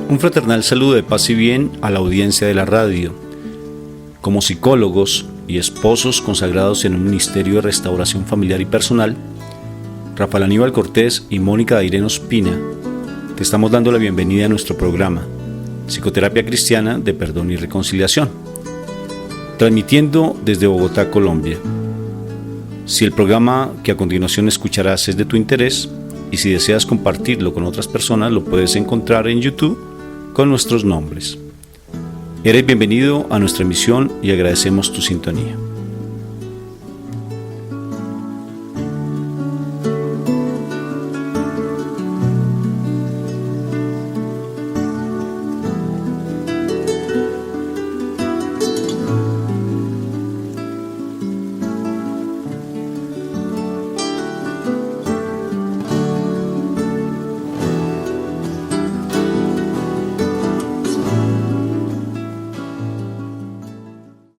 Un fraternal saludo de paz y bien a la audiencia de la radio. Como psicólogos y esposos consagrados en un ministerio de restauración familiar y personal, Rafael Aníbal Cortés y Mónica Dairén Ospina, te estamos dando la bienvenida a nuestro programa Psicoterapia Cristiana de Perdón y Reconciliación, transmitiendo desde Bogotá, Colombia. Si el programa que a continuación escucharás es de tu interés y si deseas compartirlo con otras personas, lo puedes encontrar en YouTube con nuestros nombres. Eres bienvenido a nuestra emisión y agradecemos tu sintonía.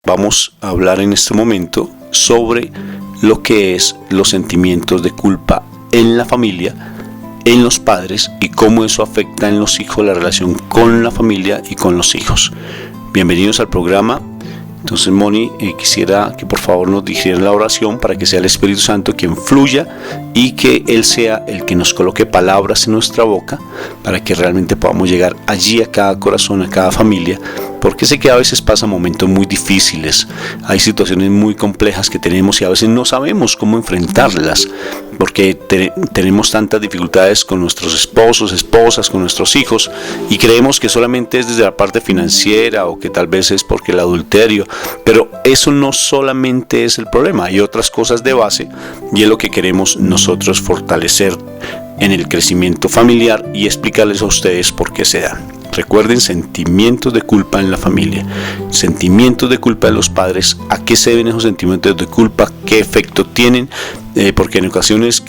Vamos a hablar en este momento sobre lo que es los sentimientos de culpa en la familia, en los padres y cómo eso afecta en los hijos la relación con la familia y con los hijos. Bienvenidos al programa. Entonces, Moni, quisiera que por favor nos dijeran la oración para que sea el Espíritu Santo quien fluya y que Él sea el que nos coloque palabras en nuestra boca para que realmente podamos llegar allí a cada corazón, a cada familia, porque sé que a veces pasan momentos muy difíciles, hay situaciones muy complejas que tenemos y a veces no sabemos cómo enfrentarlas, porque tenemos tantas dificultades con nuestros esposos, esposas, con nuestros hijos, y creemos que solamente es desde la parte financiera o que tal vez es porque el adulterio, pero eso no solamente es el problema, hay otras cosas de base y es lo que queremos nosotros fortalecer en el crecimiento familiar y explicarles a ustedes por qué se dan. Recuerden, sentimientos de culpa en la familia, sentimientos de culpa de los padres. ¿A qué se deben esos sentimientos de culpa? ¿Qué efecto tienen? Porque en ocasiones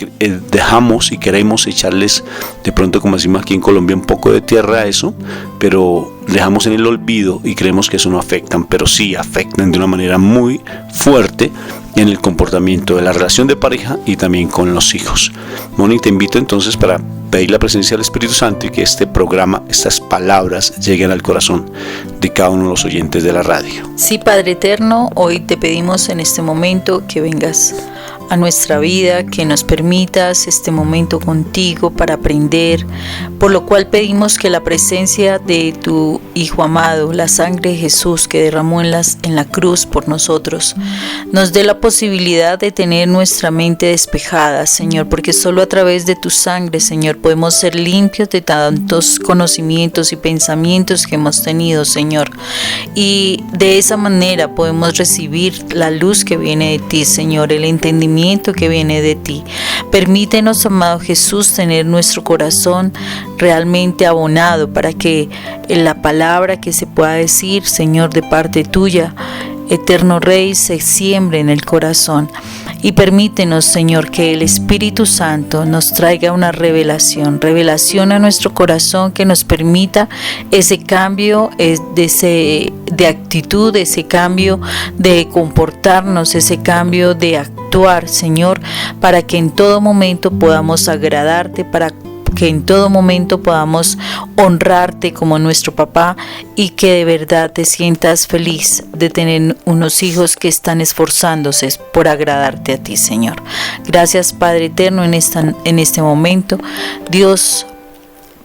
dejamos y queremos echarles, de pronto como decimos aquí en Colombia, un poco de tierra a eso, pero dejamos en el olvido y creemos que eso no afectan, pero sí afectan de una manera muy fuerte en el comportamiento de la relación de pareja y también con los hijos. Moni, te invito entonces para pedir la presencia del Espíritu Santo y que este programa, estas palabras lleguen al corazón de cada uno de los oyentes de la radio. Sí, Padre Eterno, hoy te pedimos en este momento que vengas a nuestra vida, que nos permitas este momento contigo para aprender, por lo cual pedimos que la presencia de tu Hijo amado, la sangre de Jesús que derramó en la cruz por nosotros, nos dé la posibilidad de tener nuestra mente despejada, Señor, porque solo a través de tu sangre, Señor, podemos ser limpios de tantos conocimientos y pensamientos que hemos tenido, Señor, y de esa manera podemos recibir la luz que viene de ti, Señor, el entendimiento que viene de ti. Permítenos, amado Jesús, tener nuestro corazón realmente abonado para que la palabra que se pueda decir, Señor, de parte tuya, Eterno Rey, se siembre en el corazón. Y permítenos, Señor, que el Espíritu Santo nos traiga una revelación a nuestro corazón que nos permita ese cambio de actitud, ese cambio de comportarnos, ese cambio de actuar, Señor, para que en todo momento podamos agradarte, para que en todo momento podamos honrarte como nuestro papá y que de verdad te sientas feliz de tener unos hijos que están esforzándose por agradarte a ti, Señor. Gracias, Padre Eterno, en este momento. Dios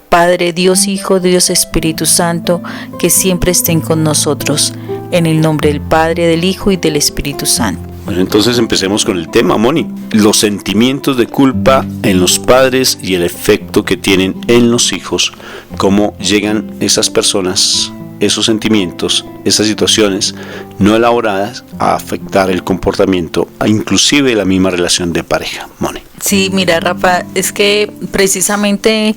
Padre, Dios Hijo, Dios Espíritu Santo, que siempre estén con nosotros. En el nombre del Padre, del Hijo y del Espíritu Santo. Bueno, entonces empecemos con el tema, Moni. Los sentimientos de culpa en los padres y el efecto que tienen en los hijos. Cómo llegan esas personas, esos sentimientos, esas situaciones no elaboradas a afectar el comportamiento, inclusive la misma relación de pareja, Moni. Sí, mira, Rafa, es que precisamente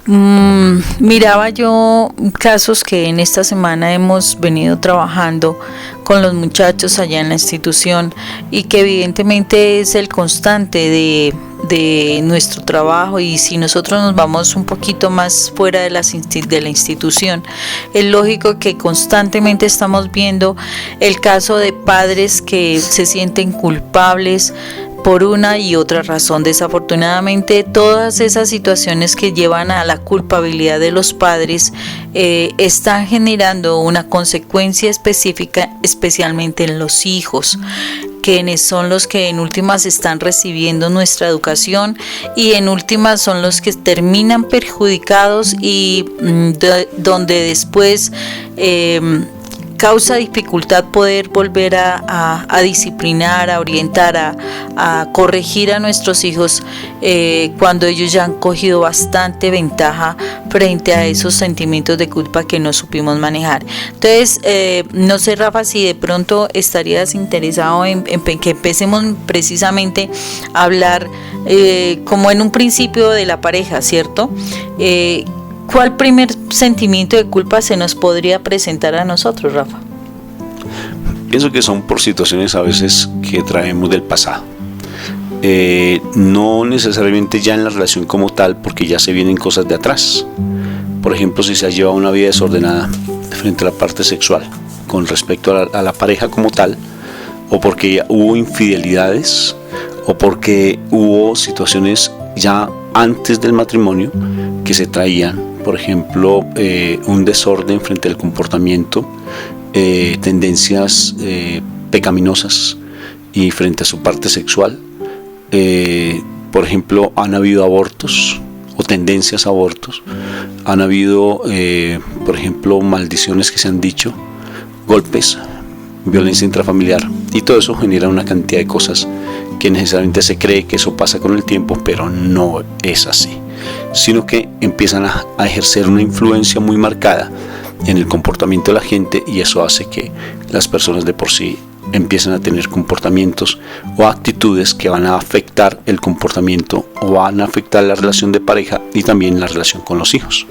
miraba yo casos que en esta semana hemos venido trabajando con los muchachos allá en la institución y que evidentemente es el constante de nuestro trabajo, y si nosotros nos vamos un poquito más fuera de la institución, es lógico que constantemente estamos viendo el caso de padres que se sienten culpables por una y otra razón. Desafortunadamente, todas esas situaciones que llevan a la culpabilidad de los padres están generando una consecuencia específica, especialmente en los hijos, quienes son los que en últimas están recibiendo nuestra educación y en últimas son los que terminan perjudicados y donde después causa dificultad poder volver a disciplinar, a orientar, a corregir a nuestros hijos cuando ellos ya han cogido bastante ventaja frente a esos sentimientos de culpa que no supimos manejar. Entonces, no sé, Rafa, si de pronto estarías interesado en que empecemos precisamente a hablar como en un principio de la pareja, ¿cierto? ¿Cuál primer sentimiento de culpa se nos podría presentar a nosotros, Rafa? Pienso que son por situaciones a veces que traemos del pasado. No necesariamente ya en la relación como tal, porque ya se vienen cosas de atrás. Por ejemplo, si se ha llevado una vida desordenada frente a la parte sexual con respecto a la pareja como tal, o porque hubo infidelidades, o porque hubo situaciones ya antes del matrimonio que se traían. Por ejemplo, un desorden frente al comportamiento, tendencias pecaminosas y frente a su parte sexual. Por ejemplo, han habido abortos o tendencias a abortos. Han habido, por ejemplo, maldiciones que se han dicho, golpes, violencia intrafamiliar. Y todo eso genera una cantidad de cosas que necesariamente se cree que eso pasa con el tiempo, pero no es así, sino que empiezan a ejercer una influencia muy marcada en el comportamiento de la gente, y eso hace que las personas de por sí empiecen a tener comportamientos o actitudes que van a afectar el comportamiento o van a afectar la relación de pareja y también la relación con los hijos.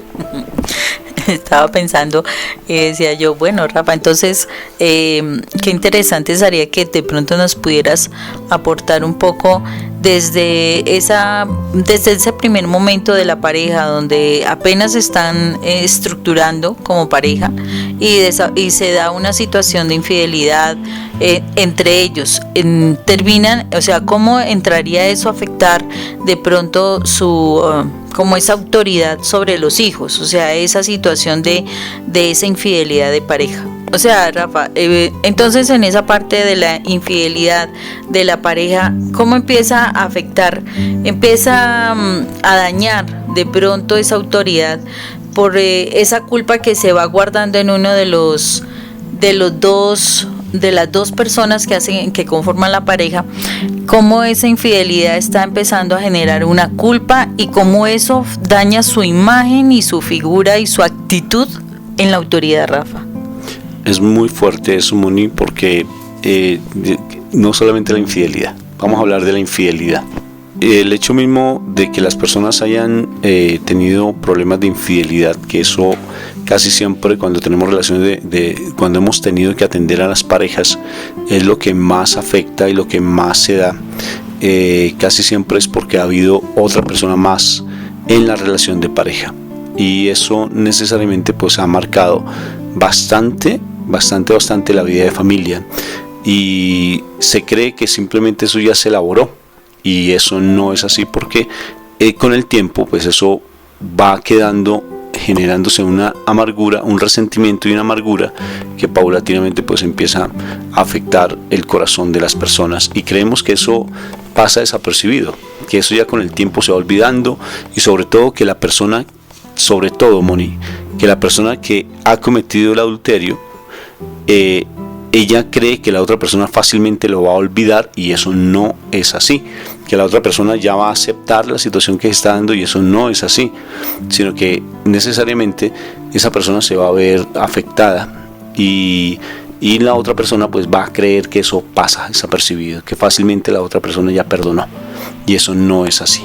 Estaba pensando, decía yo, bueno, Rafa, entonces qué interesante sería que de pronto nos pudieras aportar un poco desde ese primer momento de la pareja, donde apenas están estructurando como pareja y se da una situación de infidelidad entre ellos. Terminan, o sea, ¿cómo entraría eso a afectar de pronto como esa autoridad sobre los hijos? O sea, esa situación de esa infidelidad de pareja. O sea, Rafa, entonces en esa parte de la infidelidad de la pareja, ¿cómo empieza a afectar? Empieza a dañar de pronto esa autoridad por esa culpa que se va guardando en uno de las dos personas que conforman la pareja. Cómo esa infidelidad está empezando a generar una culpa y cómo eso daña su imagen y su figura y su actitud en la autoridad, Rafa. Es muy fuerte eso, Moni, porque no solamente la infidelidad, vamos a hablar de la infidelidad. El hecho mismo de que las personas hayan tenido problemas de infidelidad, que eso casi siempre cuando tenemos relaciones cuando hemos tenido que atender a las parejas, es lo que más afecta y lo que más se da. Casi siempre es porque ha habido otra persona más en la relación de pareja, y eso necesariamente pues ha marcado bastante la vida de familia, y se cree que simplemente eso ya se elaboró, y eso no es así, porque con el tiempo pues eso va generándose una amargura, un resentimiento y una amargura que paulatinamente pues empieza a afectar el corazón de las personas, y creemos que eso pasa desapercibido, que eso ya con el tiempo se va olvidando, y sobre todo que la persona, Moni, que la persona que ha cometido el adulterio, ella cree que la otra persona fácilmente lo va a olvidar, y eso no es así, que la otra persona ya va a aceptar la situación que está dando, y eso no es así, sino que necesariamente esa persona se va a ver afectada, y la otra persona pues va a creer que eso pasa desapercibido, que fácilmente la otra persona ya perdonó, y eso no es así.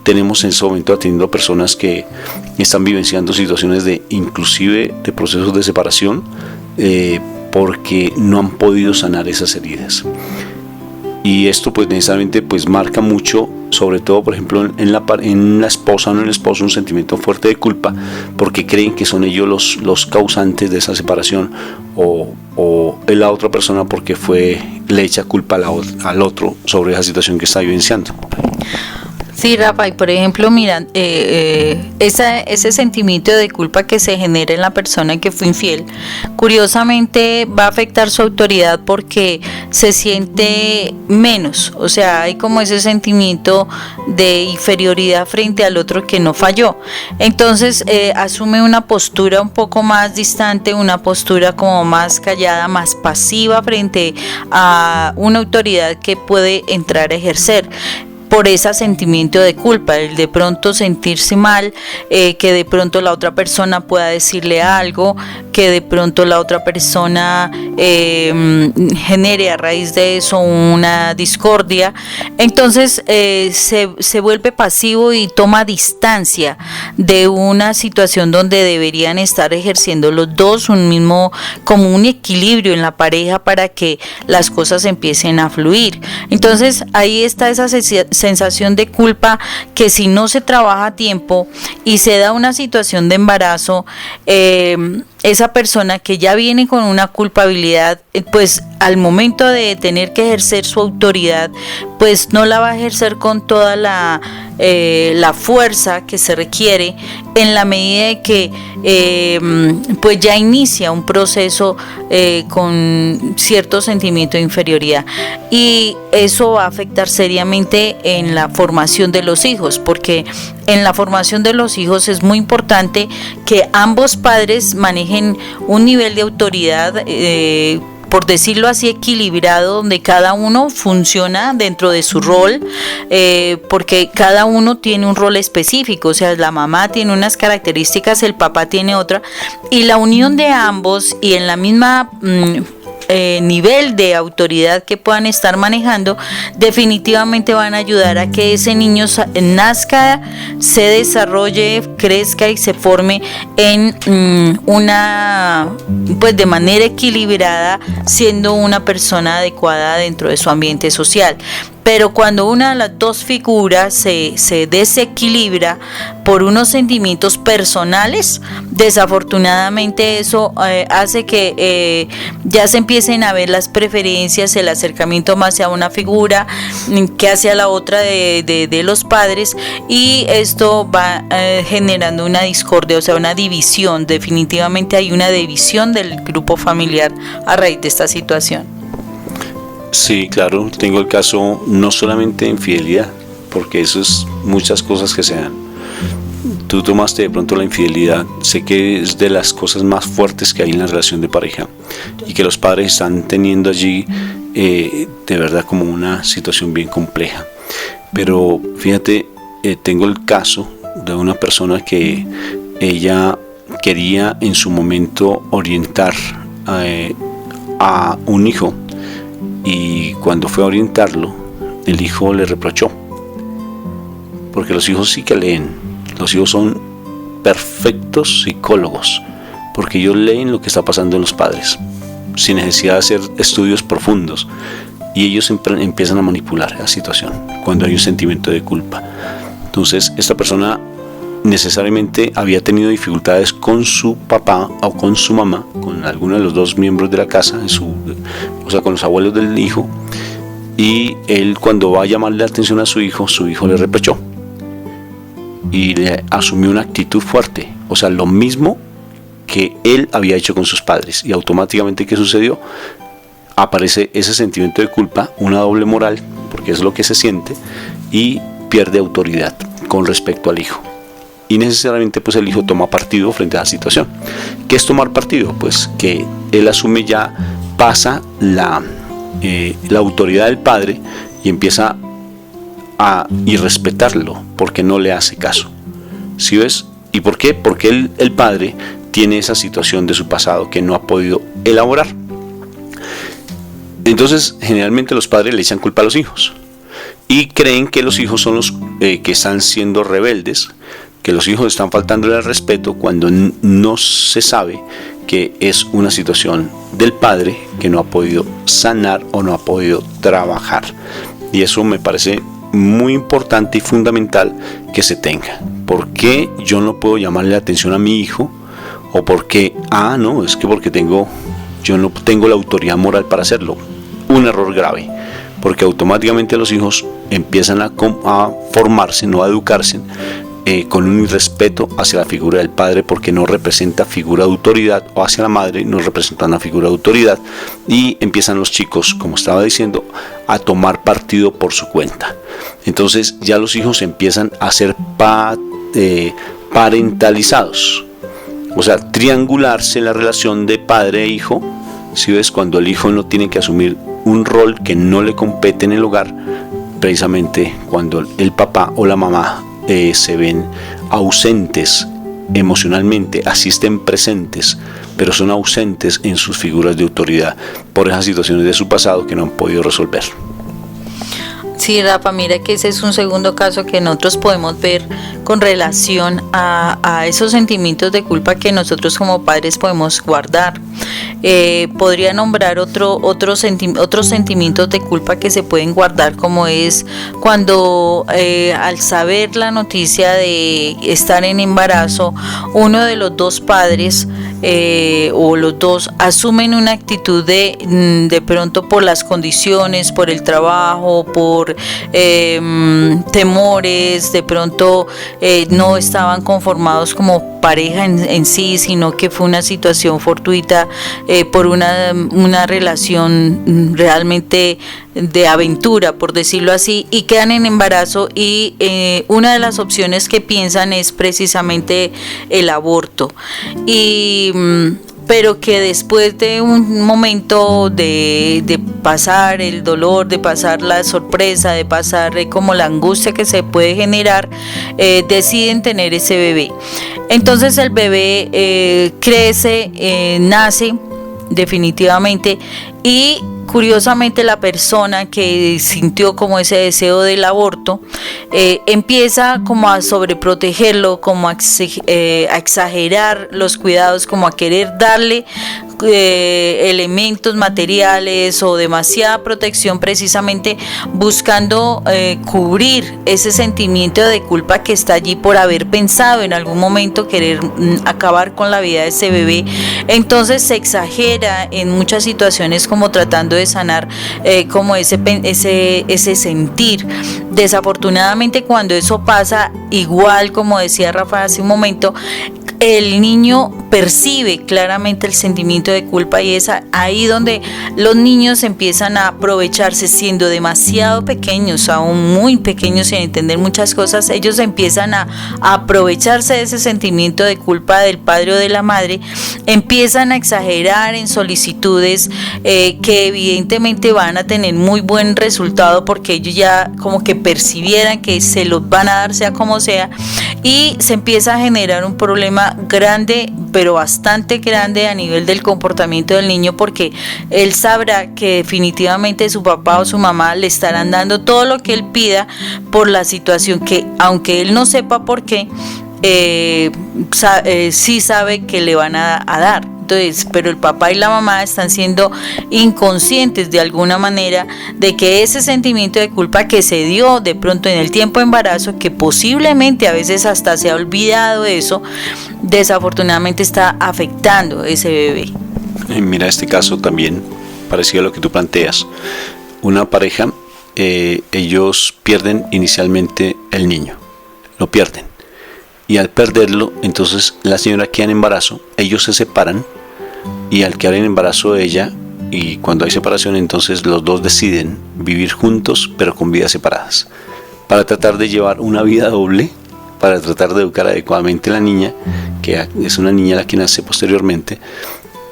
Tenemos en ese momento atendiendo personas que están vivenciando situaciones inclusive de procesos de separación, porque no han podido sanar esas heridas. Y esto pues necesariamente pues marca mucho, sobre todo por ejemplo en la esposa o en el esposo, un sentimiento fuerte de culpa, porque creen que son ellos los causantes de esa separación, o la otra persona porque le echa culpa al otro sobre esa situación que está vivenciando. Sí, Rafa, y por ejemplo, mira, ese sentimiento de culpa que se genera en la persona que fue infiel, curiosamente va a afectar su autoridad porque se siente menos, o sea, hay como ese sentimiento de inferioridad frente al otro que no falló. Entonces, asume una postura un poco más distante, una postura como más callada, más pasiva frente a una autoridad que puede entrar a ejercer, por ese sentimiento de culpa, el de pronto sentirse mal, que de pronto la otra persona pueda decirle algo, que de pronto la otra persona genere a raíz de eso una discordia. Entonces se vuelve pasivo y toma distancia de una situación donde deberían estar ejerciendo los dos como un equilibrio en la pareja para que las cosas empiecen a fluir. Entonces ahí está esa sensación de culpa que si no se trabaja a tiempo y se da una situación de embarazo, esa persona que ya viene con una culpabilidad, pues al momento de tener que ejercer su autoridad, pues no la va a ejercer con toda la fuerza que se requiere, en la medida de que pues ya inicia un proceso con cierto sentimiento de inferioridad, y eso va a afectar seriamente en la formación de los hijos, porque en la formación de los hijos es muy importante que ambos padres manejen un nivel de autoridad, por decirlo así, equilibrado, donde cada uno funciona dentro de su rol, porque cada uno tiene un rol específico, o sea, la mamá tiene unas características, el papá tiene otra, y la unión de ambos y en la misma nivel de autoridad que puedan estar manejando, definitivamente van a ayudar a que ese niño nazca, se desarrolle, crezca y se forme en pues de manera equilibrada, siendo una persona adecuada dentro de su ambiente social. Pero cuando una de las dos figuras se desequilibra por unos sentimientos personales, desafortunadamente eso hace que ya se empiecen a ver las preferencias, el acercamiento más hacia una figura que hacia la otra de los padres, y esto va generando una discordia, o sea, una división. Definitivamente hay una división del grupo familiar a raíz de esta situación. Sí, claro, tengo el caso no solamente de infidelidad, porque eso es muchas cosas que se dan. Tú tomaste de pronto la infidelidad, sé que es de las cosas más fuertes que hay en la relación de pareja y que los padres están teniendo allí de verdad como una situación bien compleja. Pero fíjate, tengo el caso de una persona que ella quería en su momento orientar a un hijo. Y cuando fue a orientarlo, el hijo le reprochó, porque los hijos sí que leen, los hijos son perfectos psicólogos, porque ellos leen lo que está pasando en los padres, sin necesidad de hacer estudios profundos, y ellos empiezan a manipular la situación cuando hay un sentimiento de culpa. Entonces esta persona necesariamente había tenido dificultades con su papá o con su mamá, con alguno de los dos miembros de la casa, o sea, con los abuelos del hijo, y él, cuando va a llamarle la atención a su hijo le reprochó y le asumió una actitud fuerte, o sea, lo mismo que él había hecho con sus padres, y automáticamente, ¿qué sucedió? Aparece ese sentimiento de culpa, una doble moral, porque es lo que se siente, y pierde autoridad con respecto al hijo. Y necesariamente pues el hijo toma partido frente a la situación. ¿Qué es tomar partido? Pues que él asume, ya pasa la autoridad del padre y empieza a irrespetarlo porque no le hace caso. ¿Sí ves? ¿Y por qué? Porque el padre tiene esa situación de su pasado que no ha podido elaborar. Entonces generalmente los padres le echan culpa a los hijos y creen que los hijos son los que están siendo rebeldes, que los hijos están faltando el respeto, cuando no se sabe que es una situación del padre que no ha podido sanar o no ha podido trabajar. Y eso me parece muy importante y fundamental que se tenga. ¿Por qué yo no puedo llamarle la atención a mi hijo? ¿O por qué? No, es que porque yo no tengo la autoridad moral para hacerlo. Un error grave, porque automáticamente los hijos empiezan a formarse, no a educarse, con un irrespeto hacia la figura del padre, porque no representa figura de autoridad, o hacia la madre no representa una figura de autoridad, y empiezan los chicos, como estaba diciendo, a tomar partido por su cuenta. Entonces ya los hijos empiezan a ser parentalizados, o sea, triangularse la relación de padre e hijo. Si ves, cuando el hijo no tiene que asumir un rol que no le compete en el hogar, precisamente cuando el papá o la mamá se ven ausentes emocionalmente, así estén presentes, pero son ausentes en sus figuras de autoridad por esas situaciones de su pasado que no han podido resolver. Sí, Rafa, mira que ese es un segundo caso que nosotros podemos ver con relación a esos sentimientos de culpa que nosotros como padres podemos guardar. Podría nombrar otros sentimientos de culpa que se pueden guardar, como es cuando al saber la noticia de estar en embarazo, uno de los dos padres o los dos asumen una actitud de pronto por las condiciones, por el trabajo, por temores, de pronto no estaban conformados como pareja en sí, sino que fue una situación fortuita por una relación realmente de aventura, por decirlo así, y quedan en embarazo, y una de las opciones que piensan es precisamente el aborto. Pero que después de un momento de pasar el dolor, de pasar la sorpresa, de pasar como la angustia que se puede generar, deciden tener ese bebé. Entonces el bebé crece, nace definitivamente, y curiosamente la persona que sintió como ese deseo del aborto empieza como a sobreprotegerlo, como a exagerar los cuidados, como a querer darle elementos materiales o demasiada protección, precisamente buscando cubrir ese sentimiento de culpa que está allí por haber pensado en algún momento querer acabar con la vida de ese bebé. Entonces se exagera en muchas situaciones como tratando de sanar como ese sentir. Desafortunadamente, cuando eso pasa, igual como decía Rafa hace un momento, el niño percibe claramente el sentimiento de culpa, y es ahí donde los niños empiezan a aprovecharse, siendo demasiado pequeños, aún muy pequeños, sin entender muchas cosas. Ellos empiezan a aprovecharse de ese sentimiento de culpa del padre o de la madre, empiezan a exagerar en solicitudes que evidentemente van a tener muy buen resultado, porque ellos ya como que percibieran que se los van a dar sea como sea, y se empieza a generar un problema grande, pero bastante grande a nivel del comportamiento del niño, porque él sabrá que definitivamente su papá o su mamá le estarán dando todo lo que él pida por la situación que, aunque él no sepa por qué, sí sabe que le van a dar. Entonces, pero el papá y la mamá están siendo inconscientes de alguna manera de que ese sentimiento de culpa que se dio de pronto en el tiempo de embarazo, que posiblemente a veces hasta se ha olvidado de eso, desafortunadamente está afectando ese bebé. Mira, este caso también parecido a lo que tú planteas. Una pareja, ellos pierden inicialmente el niño, lo pierden, y al perderlo, entonces la señora queda en embarazo, ellos se separan, y al quedar en embarazo de ella, y cuando hay separación, entonces los dos deciden vivir juntos pero con vidas separadas, para tratar de llevar una vida doble, para tratar de educar adecuadamente a la niña, que es una niña la que nace posteriormente,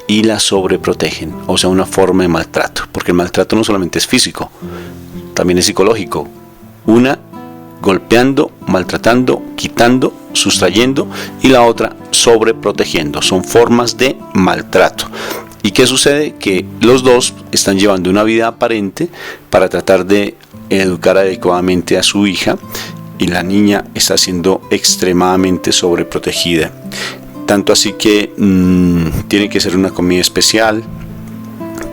y la sobreprotegen, o sea, una forma de maltrato, porque el maltrato no solamente es físico, también es psicológico. Una golpeando, maltratando, quitando, sustrayendo, y la otra sobreprotegiendo. Son formas de maltrato. ¿Y qué sucede? Que los dos están llevando una vida aparente para tratar de educar adecuadamente a su hija, y la niña está siendo extremadamente sobreprotegida. tanto así que tiene que ser una comida especial,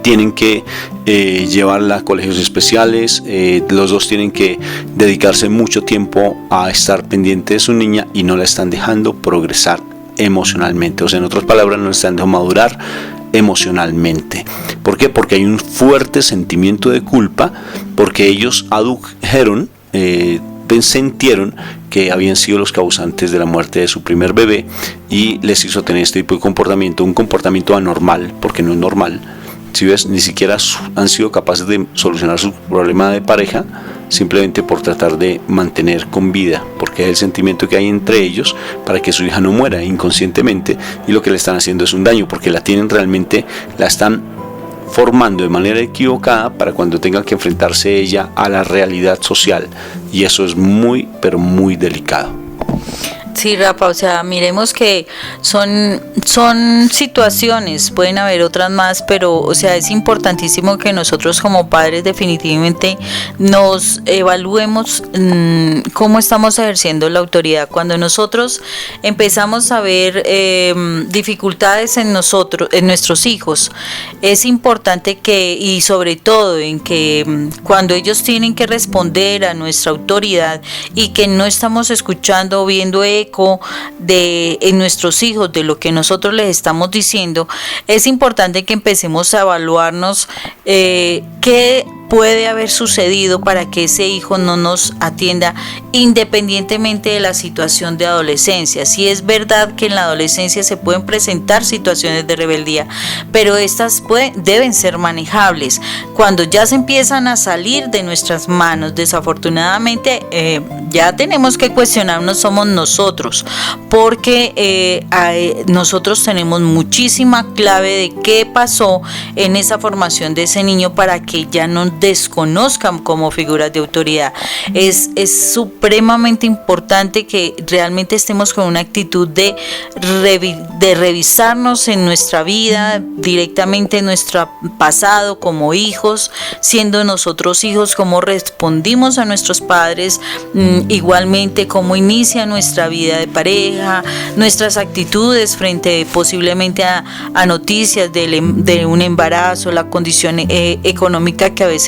tienen que llevarla a colegios especiales, los dos tienen que dedicarse mucho tiempo a estar pendiente de su niña y no la están dejando progresar emocionalmente, o sea, en otras palabras, no la están dejando madurar emocionalmente. ¿Por qué? Porque hay un fuerte sentimiento de culpa, porque ellos adujeron, sintieron que habían sido los causantes de la muerte de su primer bebé y les hizo tener este tipo de comportamiento, un comportamiento anormal, porque no es normal. Si ves, ni siquiera han sido capaces de solucionar su problema de pareja simplemente por tratar de mantener con vida, porque es el sentimiento que hay entre ellos para que su hija no muera inconscientemente, y lo que le están haciendo es un daño, porque la están formando de manera equivocada para cuando tenga que enfrentarse ella a la realidad social, y eso es muy, pero muy delicado. Sí, Rafa, o sea, miremos que son situaciones, pueden haber otras más, pero, o sea, es importantísimo que nosotros como padres definitivamente nos evaluemos cómo estamos ejerciendo la autoridad. Cuando nosotros empezamos a ver dificultades en nuestros hijos, es importante que, y sobre todo en que cuando ellos tienen que responder a nuestra autoridad y que no estamos escuchando o viendo en nuestros hijos de lo que nosotros les estamos diciendo, es importante que empecemos a evaluarnos qué puede haber sucedido para que ese hijo no nos atienda independientemente de la situación de adolescencia. Sí es verdad que en la adolescencia se pueden presentar situaciones de rebeldía, pero estas deben ser manejables. Cuando ya se empiezan a salir de nuestras manos, desafortunadamente ya tenemos que cuestionarnos, somos nosotros, porque nosotros tenemos muchísima clave de qué pasó en esa formación de ese niño para que ya no desconozcan como figuras de autoridad. Es supremamente importante que realmente estemos con una actitud de revisarnos en nuestra vida, directamente en nuestro pasado como hijos, siendo nosotros hijos, cómo respondimos a nuestros padres, igualmente cómo inicia nuestra vida de pareja, nuestras actitudes frente posiblemente a noticias de un embarazo, la condición económica que a veces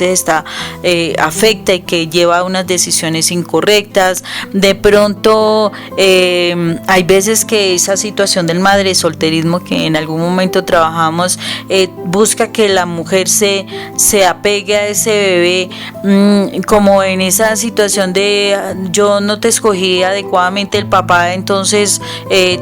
afecta y que lleva a unas decisiones incorrectas. De pronto hay veces que esa situación del madresolterismo que en algún momento trabajamos busca que la mujer se apegue a ese bebé, como en esa situación de yo no te escogí adecuadamente el papá, entonces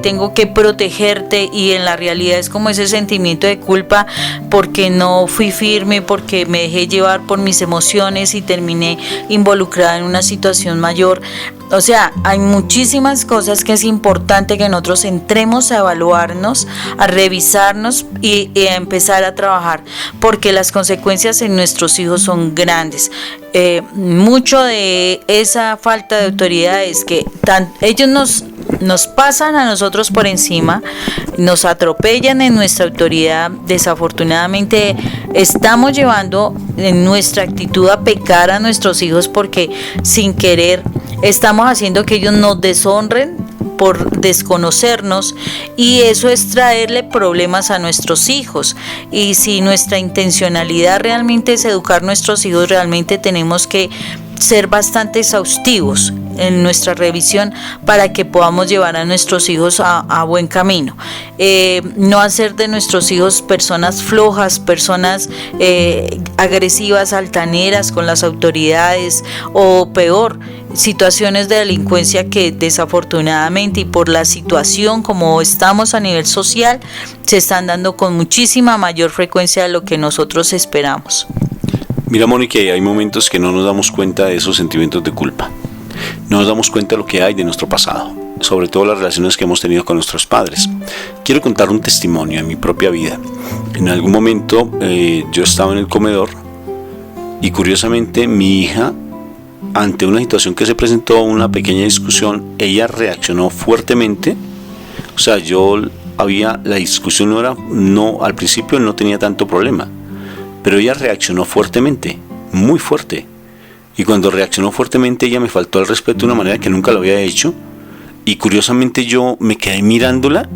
tengo que protegerte, y en la realidad es como ese sentimiento de culpa porque no fui firme, porque me dejé llevar por mis emociones y terminé involucrada en una situación mayor. O sea, hay muchísimas cosas que es importante que nosotros entremos a evaluarnos, a revisarnos y a empezar a trabajar, porque las consecuencias en nuestros hijos son grandes. Mucho de esa falta de autoridad es que ellos nos pasan a nosotros por encima, nos atropellan en nuestra autoridad. Desafortunadamente estamos llevando en nuestra actitud a pecar a nuestros hijos, porque sin querer estamos haciendo que ellos nos deshonren por desconocernos, y eso es traerle problemas a nuestros hijos. Y si nuestra intencionalidad realmente es educar a nuestros hijos, realmente tenemos que ser bastante exhaustivos en nuestra revisión para que podamos llevar a nuestros hijos a buen camino. No hacer de nuestros hijos personas flojas, personas agresivas, altaneras con las autoridades, o peor, situaciones de delincuencia que desafortunadamente y por la situación como estamos a nivel social se están dando con muchísima mayor frecuencia de lo que nosotros esperamos. Mira, Mónica, hay momentos que no nos damos cuenta de esos sentimientos de culpa. No nos damos cuenta de lo que hay de nuestro pasado, sobre todo las relaciones que hemos tenido con nuestros padres. Quiero contar un testimonio en mi propia vida. En algún momento yo estaba en el comedor y curiosamente mi hija, ante una situación que se presentó, una pequeña discusión, ella reaccionó fuertemente. O sea, la discusión al principio no tenía tanto problema, pero ella reaccionó fuertemente, muy fuerte. Y cuando reaccionó fuertemente, ella me faltó al respeto de una manera que nunca lo había hecho. Y curiosamente yo me quedé mirándola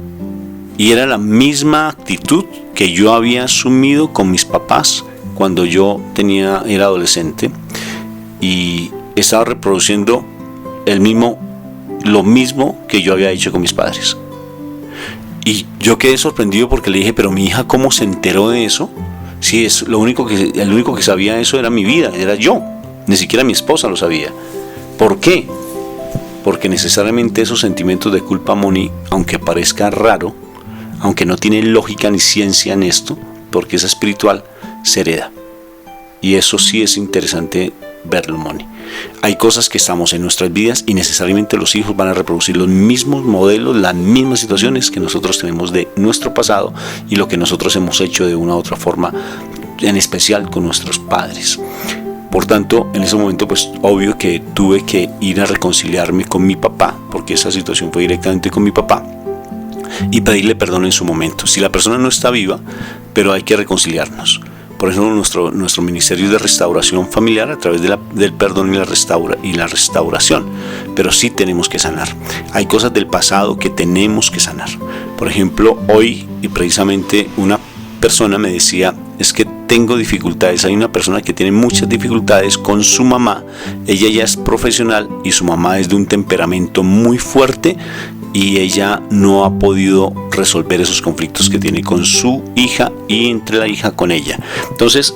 Y era la misma actitud que yo había asumido con mis papás cuando yo era adolescente, y estaba reproduciendo lo mismo que yo había hecho con mis padres. Y yo quedé sorprendido porque le dije, pero mi hija, ¿cómo se enteró de eso? Si es el único que sabía eso era mi vida, era yo. Ni siquiera mi esposa lo sabía. ¿Por qué? Porque necesariamente esos sentimientos de culpa, Moni, aunque parezca raro, aunque no tiene lógica ni ciencia en esto, porque es espiritual, se hereda. Y eso sí es interesante verlo, Moni. Hay cosas que estamos en nuestras vidas y necesariamente los hijos van a reproducir los mismos modelos, las mismas situaciones que nosotros tenemos de nuestro pasado y lo que nosotros hemos hecho de una u otra forma, en especial con nuestros padres. Por tanto, en ese momento, pues obvio que tuve que ir a reconciliarme con mi papá, porque esa situación fue directamente con mi papá, y pedirle perdón en su momento. Si la persona no está viva, pero hay que reconciliarnos. Por ejemplo, nuestro ministerio de restauración familiar a través del perdón y la restauración. Pero sí tenemos que sanar. Hay cosas del pasado que tenemos que sanar. Por ejemplo, hoy, y precisamente una persona me decía, es que tengo dificultades. Hay una persona que tiene muchas dificultades con su mamá. Ella ya es profesional y su mamá es de un temperamento muy fuerte, y ella no ha podido resolver esos conflictos que tiene con su hija y entre la hija con ella. Entonces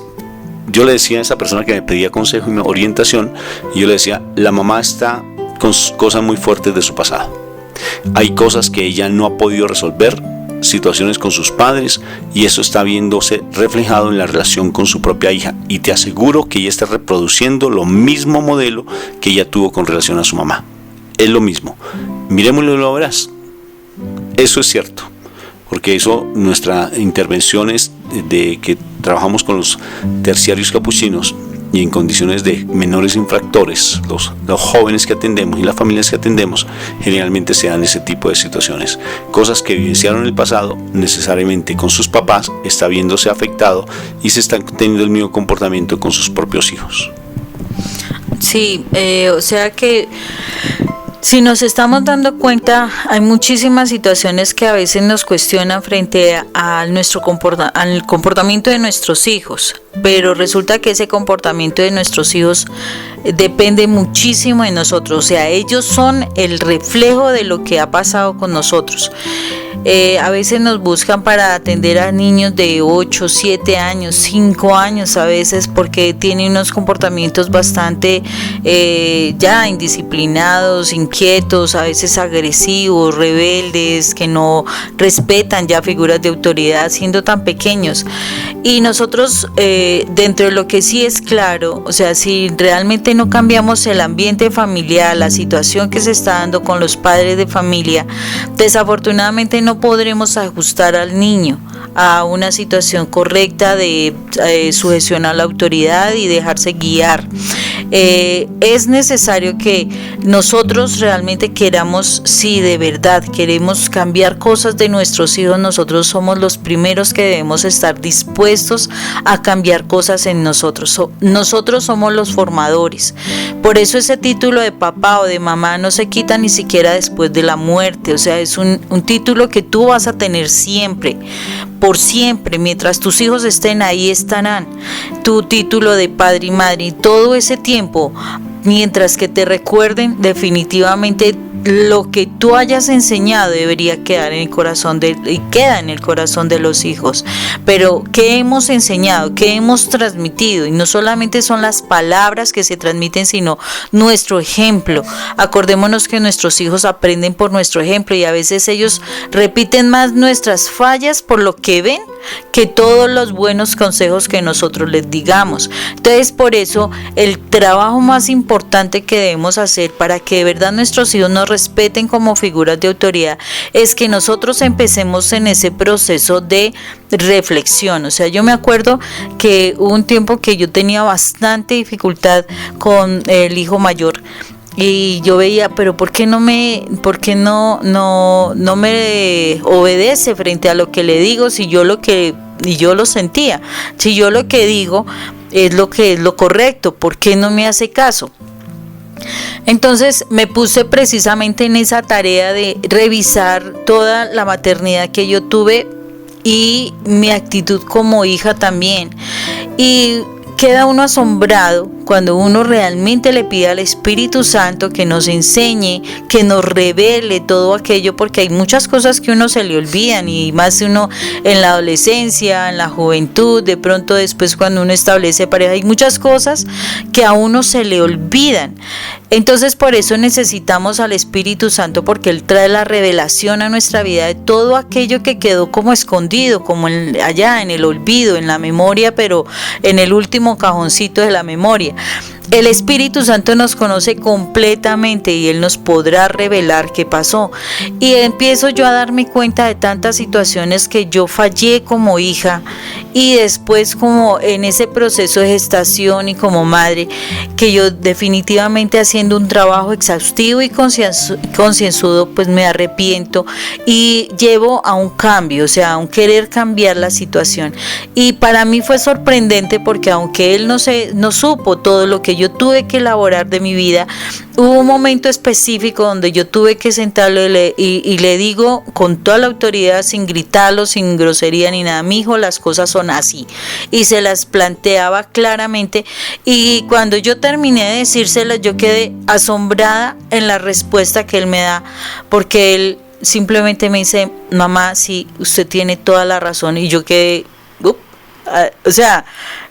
yo le decía a esa persona que me pedía consejo y orientación, y yo le decía, la mamá está con cosas muy fuertes de su pasado. Hay cosas que ella no ha podido resolver, situaciones con sus padres, y eso está viéndose reflejado en la relación con su propia hija, y te aseguro que ella está reproduciendo lo mismo modelo que ella tuvo con relación a su mamá. Es lo mismo. Miremoslo y lo verás. Eso es cierto, porque eso, nuestra intervención es de que trabajamos con los terciarios capuchinos y en condiciones de menores infractores, los jóvenes que atendemos y las familias que atendemos, generalmente se dan ese tipo de situaciones. Cosas que vivenciaron en el pasado, necesariamente con sus papás, está viéndose afectado y se está teniendo el mismo comportamiento con sus propios hijos. Sí, o sea que si nos estamos dando cuenta, hay muchísimas situaciones que a veces nos cuestionan frente al comportamiento de nuestros hijos, pero resulta que ese comportamiento de nuestros hijos depende muchísimo de nosotros, o sea, ellos son el reflejo de lo que ha pasado con nosotros. A veces nos buscan para atender a niños de 8, 7 años, 5 años a veces, porque tienen unos comportamientos bastante ya indisciplinados, inquietos, a veces agresivos, rebeldes, que no respetan ya figuras de autoridad siendo tan pequeños. Y nosotros, dentro de lo que sí es claro, o sea, si realmente no cambiamos el ambiente familiar, la situación que se está dando con los padres de familia, desafortunadamente no podremos ajustar al niño a una situación correcta de sujeción a la autoridad y dejarse guiar. Es necesario que nosotros realmente queramos, si de verdad queremos cambiar cosas de nuestros hijos, nosotros somos los primeros que debemos estar dispuestos a cambiar cosas en nosotros. Nosotros somos los formadores. Por eso ese título de papá o de mamá no se quita ni siquiera después de la muerte. O sea, es un título que tú vas a tener siempre, por siempre, mientras tus hijos estén ahí estarán. Tu título de padre y madre, y todo ese tiempo, mientras que te recuerden, definitivamente lo que tú hayas enseñado debería quedar en el corazón y queda en el corazón de los hijos. Pero ¿qué hemos enseñado? ¿Qué hemos transmitido? Y no solamente son las palabras que se transmiten, sino nuestro ejemplo. Acordémonos que nuestros hijos aprenden por nuestro ejemplo, y a veces ellos repiten más nuestras fallas por lo que ven que todos los buenos consejos que nosotros les digamos. Entonces, por eso el trabajo más importante que debemos hacer para que de verdad nuestros hijos nos respeten como figuras de autoridad es que nosotros empecemos en ese proceso de reflexión. O sea, yo me acuerdo que hubo un tiempo que yo tenía bastante dificultad con el hijo mayor, y yo veía, pero ¿por qué no me obedece frente a lo que le digo? Si yo lo sentía, si yo lo que digo es lo correcto, ¿por qué no me hace caso? Entonces me puse precisamente en esa tarea de revisar toda la maternidad que yo tuve y mi actitud como hija también. Y queda uno asombrado cuando uno realmente le pide al Espíritu Santo que nos enseñe, que nos revele todo aquello, porque hay muchas cosas que uno se le olvidan, y más uno en la adolescencia, en la juventud, de pronto después cuando uno establece pareja, hay muchas cosas que a uno se le olvidan. Entonces por eso necesitamos al Espíritu Santo, porque Él trae la revelación a nuestra vida de todo aquello que quedó como escondido, como allá en el olvido, en la memoria, pero en el último cajoncito de la memoria. El Espíritu Santo nos conoce completamente y Él nos podrá revelar qué pasó. Y empiezo yo a darme cuenta de tantas situaciones que yo fallé como hija, y después como en ese proceso de gestación y como madre, que yo definitivamente haciendo un trabajo exhaustivo y concienzudo, pues me arrepiento y llevo a un cambio, o sea, a un querer cambiar la situación. Y para mí fue sorprendente, porque aunque Él no supo todo lo que yo tuve que elaborar de mi vida, hubo un momento específico donde yo tuve que sentarlo y le digo con toda la autoridad, sin gritarlo, sin grosería ni nada: mi hijo, las cosas son así. Y se las planteaba claramente, y cuando yo terminé de decírselas, yo quedé asombrada en la respuesta que él me da, porque él simplemente me dice: mamá, sí, usted tiene toda la razón. Y yo quedé, o sea,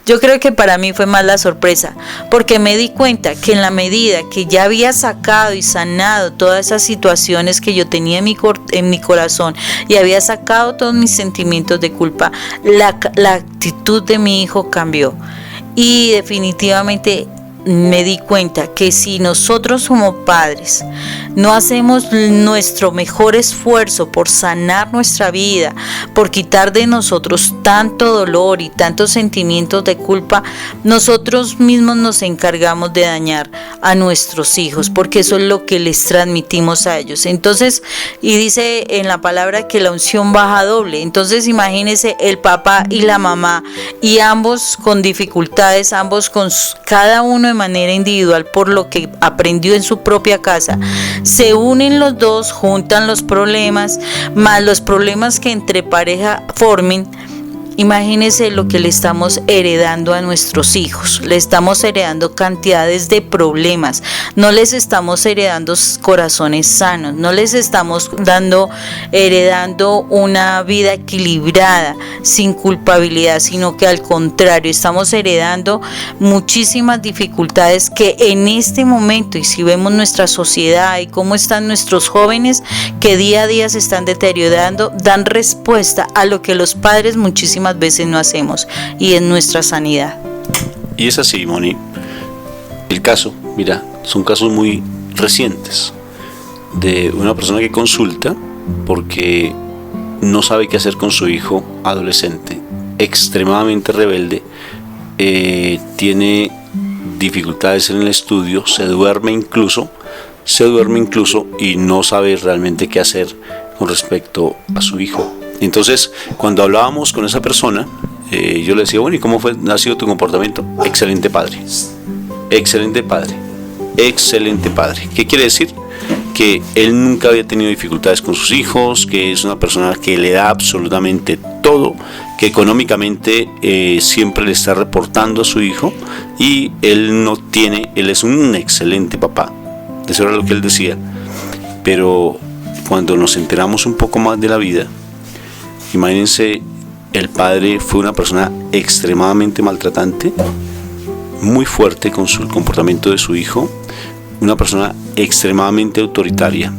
yo creo que para mí fue más la sorpresa, porque me di cuenta que en la medida que ya había sacado y sanado todas esas situaciones que yo tenía en mi corazón, y había sacado todos mis sentimientos de culpa, la actitud de mi hijo cambió. Y definitivamente me di cuenta que si nosotros como padres no hacemos nuestro mejor esfuerzo por sanar nuestra vida, por quitar de nosotros tanto dolor y tantos sentimientos de culpa, nosotros mismos nos encargamos de dañar a nuestros hijos, porque eso es lo que les transmitimos a ellos. Entonces, y dice en la palabra que la unción baja doble. Entonces imagínense el papá y la mamá, y ambos con dificultades, ambos con cada uno de manera individual por lo que aprendió en su propia casa, se unen los dos, juntan los problemas, más los problemas que entre pareja formen. Imagínense lo que le estamos heredando a nuestros hijos. Le estamos heredando cantidades de problemas. No les estamos heredando corazones sanos. No les estamos heredando una vida equilibrada, sin culpabilidad, sino que al contrario, estamos heredando muchísimas dificultades que en este momento, y si vemos nuestra sociedad y cómo están nuestros jóvenes, que día a día se están deteriorando, dan respuesta a lo que los padres muchísimas veces no hacemos, y en nuestra sanidad. Y es así, Moni. El caso, mira, son casos muy recientes de una persona que consulta porque no sabe qué hacer con su hijo adolescente, extremadamente rebelde, tiene dificultades en el estudio, se duerme incluso y no sabe realmente qué hacer con respecto a su hijo. Entonces, cuando hablábamos con esa persona, yo le decía: bueno, ¿y cómo ha sido tu comportamiento? Excelente padre, excelente padre, excelente padre. ¿Qué quiere decir? Que él nunca había tenido dificultades con sus hijos, que es una persona que le da absolutamente todo, que económicamente siempre le está reportando a su hijo, y él es un excelente papá. Eso era lo que él decía. Pero cuando nos enteramos un poco más de la vida, imagínense, el padre fue una persona extremadamente maltratante, muy fuerte con el comportamiento de su hijo, una persona extremadamente autoritaria,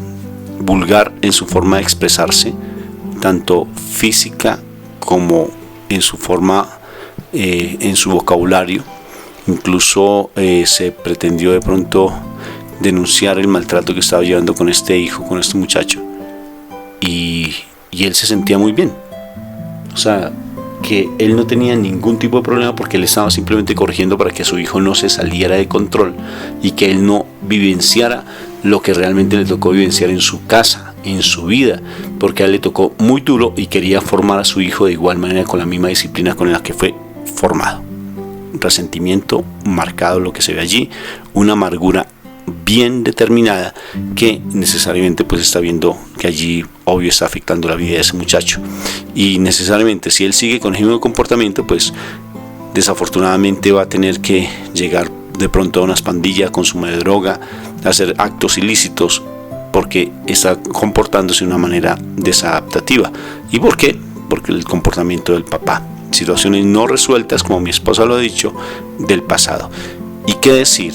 vulgar en su forma de expresarse, tanto física como en su forma, en su vocabulario. Incluso se pretendió de pronto denunciar el maltrato que estaba llevando con este hijo, con este muchacho, y él se sentía muy bien. O sea, que él no tenía ningún tipo de problema, porque él estaba simplemente corrigiendo para que su hijo no se saliera de control y que él no vivenciara lo que realmente le tocó vivenciar en su casa, en su vida, porque a él le tocó muy duro y quería formar a su hijo de igual manera, con la misma disciplina con la que fue formado. Un resentimiento marcado, lo que se ve allí, una amargura bien determinada que necesariamente pues está viendo que allí obvio está afectando la vida de ese muchacho, y necesariamente si él sigue con el mismo comportamiento pues desafortunadamente va a tener que llegar de pronto a unas pandillas, consumo de droga, hacer actos ilícitos porque está comportándose de una manera desadaptativa. ¿Y por qué? Porque el comportamiento del papá, situaciones no resueltas, como mi esposa lo ha dicho, del pasado. ¿Y qué decir?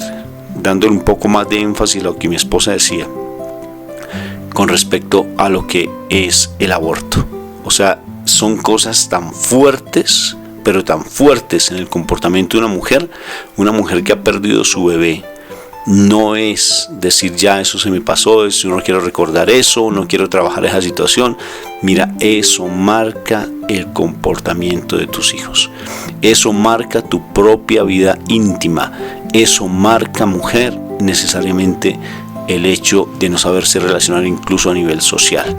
Dándole un poco más de énfasis a lo que mi esposa decía con respecto a lo que es el aborto. O sea, son cosas tan fuertes, pero tan fuertes en el comportamiento de una mujer que ha perdido su bebé. No es decir ya eso se me pasó, yo no quiero recordar eso, no quiero trabajar esa situación. Mira, eso marca el comportamiento de tus hijos, eso marca tu propia vida íntima, eso marca, mujer, necesariamente el hecho de no saberse relacionar incluso a nivel social,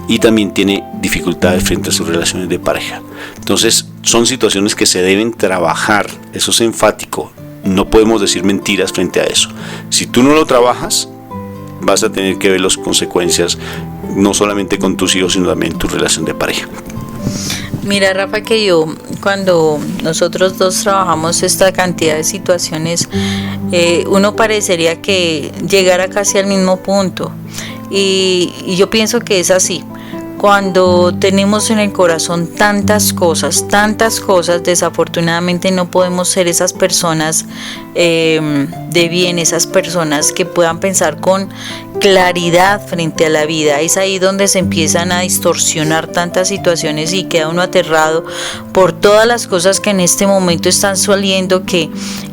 y también tiene dificultades frente a sus relaciones de pareja. Entonces son situaciones que se deben trabajar, eso es enfático. No podemos decir mentiras frente a eso. Si tú no lo trabajas, vas a tener que ver las consecuencias, no solamente con tus hijos, sino también en tu relación de pareja. Mira, Rafa, que cuando nosotros dos trabajamos esta cantidad de situaciones, uno parecería que llegara casi al mismo punto. Y yo pienso que es así. Cuando tenemos en el corazón tantas cosas, desafortunadamente no podemos ser esas personas de bien, esas personas que puedan pensar con claridad frente a la vida. Es ahí donde se empiezan a distorsionar tantas situaciones y queda uno aterrado por todas las cosas que en este momento están saliendo,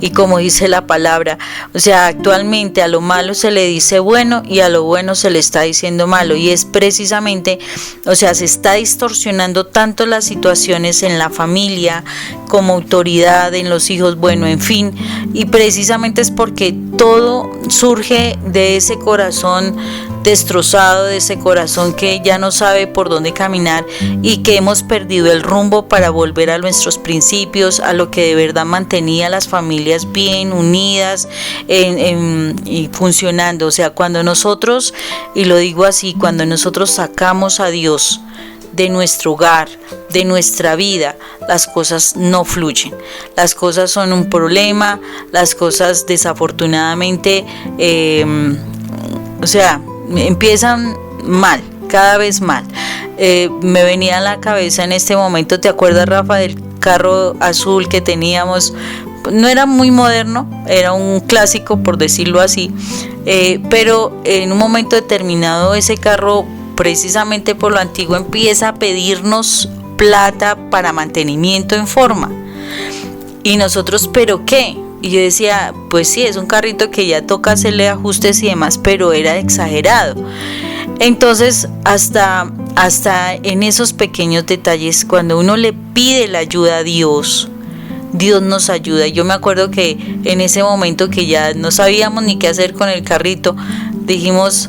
y como dice la palabra, o sea, actualmente a lo malo se le dice bueno y a lo bueno se le está diciendo malo, y es precisamente, o sea, se está distorsionando tanto las situaciones en la familia como autoridad, en los hijos, bueno, en fin, y precisamente es porque todo surge de ese corazón destrozado, de ese corazón que ya no sabe por dónde caminar y que hemos perdido el rumbo para volver a nuestros principios, a lo que de verdad mantenía las familias bien unidas y funcionando. O sea, cuando nosotros, y lo digo así, cuando nosotros sacamos a Dios de nuestro hogar, de nuestra vida, las cosas no fluyen, las cosas son un problema, las cosas desafortunadamente empiezan mal, cada vez mal. Me venía a la cabeza en este momento, ¿te acuerdas, Rafa, del carro azul que teníamos? No era muy moderno, era un clásico, por decirlo así, pero en un momento determinado ese carro, precisamente por lo antiguo, empieza a pedirnos plata para mantenimiento en forma. Y nosotros, ¿pero qué? Y yo decía, pues sí, es un carrito que ya toca hacerle ajustes y demás, pero era exagerado. Entonces, hasta en esos pequeños detalles, cuando uno le pide la ayuda a Dios, Dios nos ayuda. Yo me acuerdo que en ese momento que ya no sabíamos ni qué hacer con el carrito, dijimos,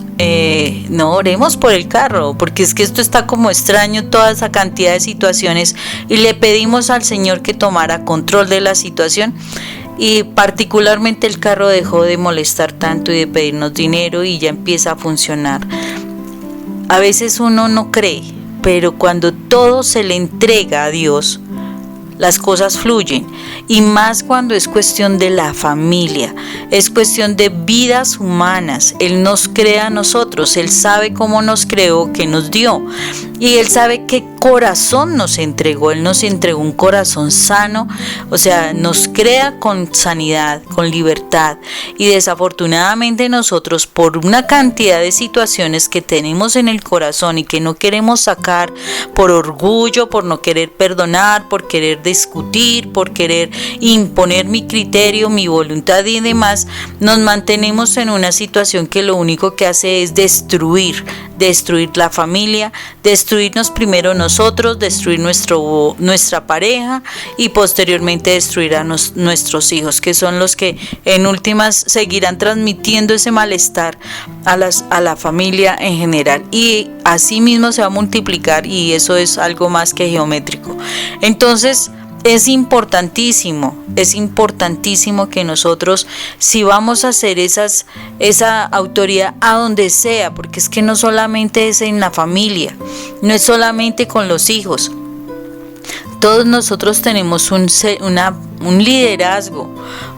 no, oremos por el carro, porque es que esto está como extraño, toda esa cantidad de situaciones, y le pedimos al Señor que tomara control de la situación. Y particularmente el carro dejó de molestar tanto y de pedirnos dinero, y ya empieza a funcionar. A veces uno no cree, pero cuando todo se le entrega a Dios, las cosas fluyen, y más cuando es cuestión de la familia, es cuestión de vidas humanas. Él nos crea a nosotros, Él sabe cómo nos creó, qué nos dio, y Él sabe qué corazón nos entregó. Él nos entregó un corazón sano, o sea, nos crea con sanidad, con libertad, y desafortunadamente nosotros, por una cantidad de situaciones que tenemos en el corazón y que no queremos sacar, por orgullo, por no querer perdonar, por querer discutir, por querer imponer mi criterio, mi voluntad y demás, nos mantenemos en una situación que lo único que hace es destruir la familia, destruirnos primero nosotros, destruir nuestra pareja, y posteriormente destruir a nuestros hijos, que son los que en últimas seguirán transmitiendo ese malestar a la familia en general, y así mismo se va a multiplicar, y eso es algo más que geométrico. Entonces, es importantísimo que nosotros, si vamos a hacer esa autoridad a donde sea, porque es que no solamente es en la familia, no es solamente con los hijos. Todos nosotros tenemos un liderazgo,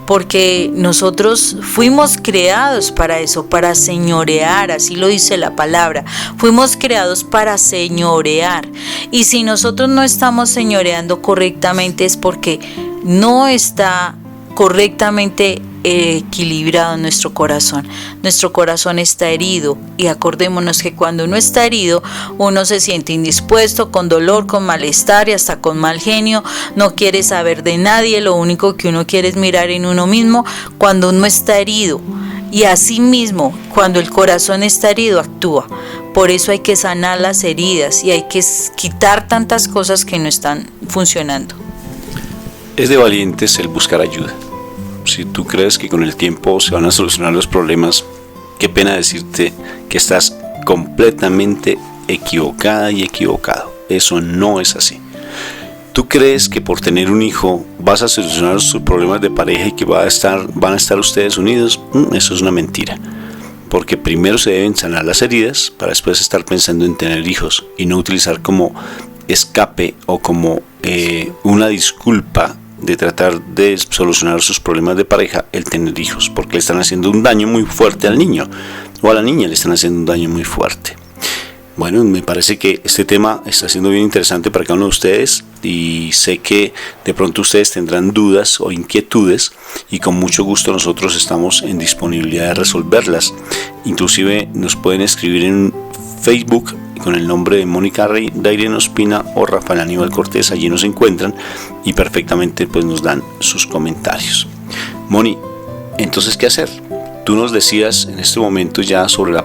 porque nosotros fuimos creados para eso, para señorear, así lo dice la palabra. Fuimos creados para señorear. Y si nosotros no estamos señoreando correctamente es porque no está correctamente equilibrado nuestro corazón. Nuestro corazón está herido, y acordémonos que cuando uno está herido, uno se siente indispuesto, con dolor, con malestar y hasta con mal genio. No quiere saber de nadie, lo único que uno quiere es mirar en uno mismo cuando uno está herido. Y así mismo, cuando el corazón está herido, actúa. Por eso hay que sanar las heridas y hay que quitar tantas cosas que no están funcionando. Es de valientes el buscar ayuda. Si tú crees que con el tiempo se van a solucionar los problemas, qué pena decirte que estás completamente equivocada y equivocado. Eso no es así. ¿Tú crees que por tener un hijo vas a solucionar sus problemas de pareja y que van a estar ustedes unidos? Eso es una mentira. Porque primero se deben sanar las heridas para después estar pensando en tener hijos y no utilizar como escape o como una disculpa de tratar de solucionar sus problemas de pareja el tener hijos, porque le están haciendo un daño muy fuerte al niño, o a la niña le están haciendo un daño muy fuerte. Bueno, me parece que este tema está siendo bien interesante para cada uno de ustedes, y sé que de pronto ustedes tendrán dudas o inquietudes, y con mucho gusto nosotros estamos en disponibilidad de resolverlas. Inclusive nos pueden escribir en Facebook con el nombre de Mónica Dairén Ospina o Rafael Aníbal Cortés. Allí nos encuentran y perfectamente pues nos dan sus comentarios. Moni, entonces, ¿qué hacer? Tú nos decías en este momento ya sobre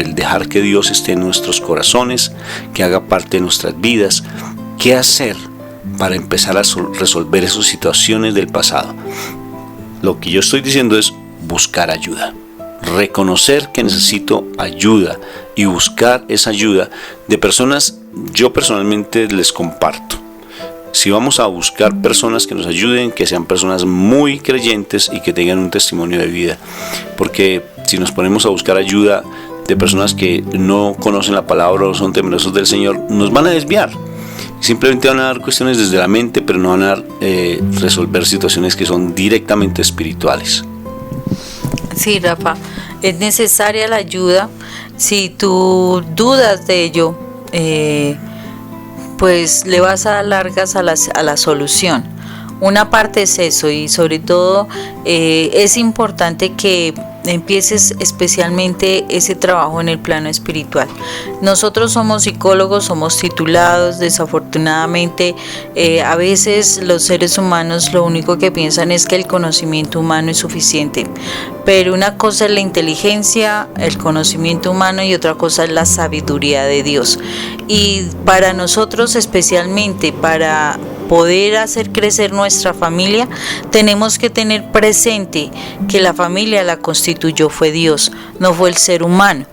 el dejar que Dios esté en nuestros corazones, que haga parte de nuestras vidas. ¿Qué hacer para empezar a resolver esas situaciones del pasado? Lo que yo estoy diciendo es buscar ayuda. Reconocer que necesito ayuda y buscar esa ayuda de personas. Yo personalmente les comparto: si vamos a buscar personas que nos ayuden, que sean personas muy creyentes y que tengan un testimonio de vida, porque si nos ponemos a buscar ayuda de personas que no conocen la palabra o son temerosos del Señor, nos van a desviar. Simplemente van a dar cuestiones desde la mente, pero no van a resolver situaciones que son directamente espirituales. Sí, Rafa, es necesaria la ayuda. Si tú dudas de ello, pues le vas a dar largas a la solución. Una parte es eso, y sobre todo es importante que empieces especialmente ese trabajo en el plano espiritual. Nosotros somos psicólogos, somos titulados. Desafortunadamente a veces los seres humanos lo único que piensan es que el conocimiento humano es suficiente, pero una cosa es la inteligencia, el conocimiento humano, y otra cosa es la sabiduría de Dios. Y para nosotros, especialmente para poder hacer crecer nuestra familia, tenemos que tener presente que la familia la constituyó fue Dios, no fue el ser humano.